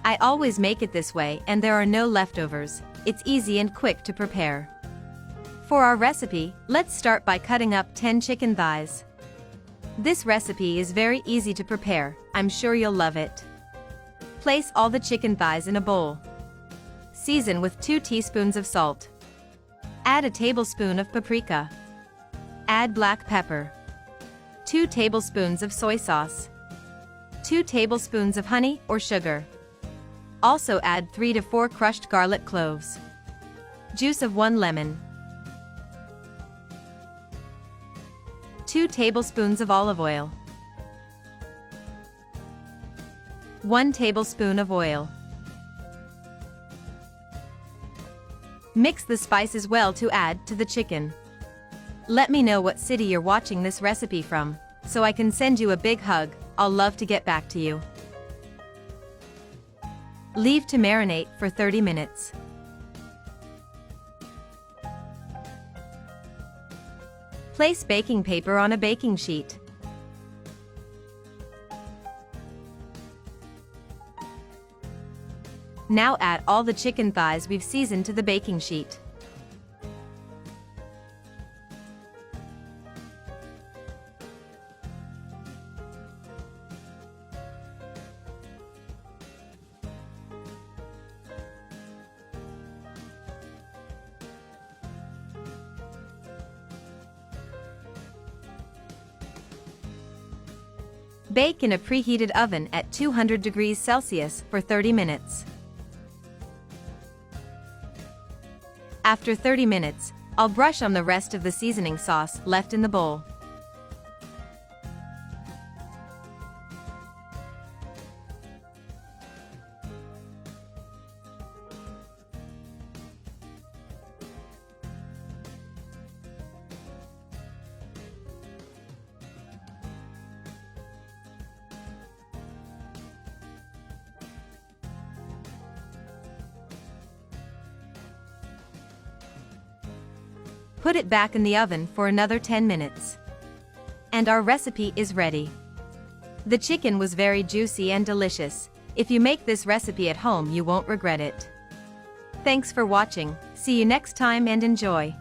I always make it this way and there are no leftovers. It's easy and quick to prepare. For our recipe, let's start by cutting up 10 chicken thighs. This recipe is very easy to prepare, I'm sure you'll love it. Place all the chicken thighs in a bowl. Season with 2 teaspoons of salt. Add a tablespoon of paprika. Add black pepper. 2 tablespoons of soy sauce. 2 tablespoons of honey or sugar. Also add 3 to 4 crushed garlic cloves. Juice of 1 lemon. 2 tablespoons of olive oil. 1 tablespoon of oil. Mix the spices well to add to the chicken. Let me know what city you're watching this recipe from, so I can send you a big hug. I'll love to get back to you. Leave to marinate for 30 minutes. Place baking paper on a baking sheet. Now add all the chicken thighs we've seasoned to the baking sheet. Bake in a preheated oven at 200 degrees Celsius for 30 minutes. After 30 minutes, I'll brush on the rest of the seasoning sauce left in the bowl. Put it back in the oven for another 10 minutes. And our recipe is ready. The chicken was very juicy and delicious. If you make this recipe at home, you won't regret it. Thanks for watching. See you next time and enjoy.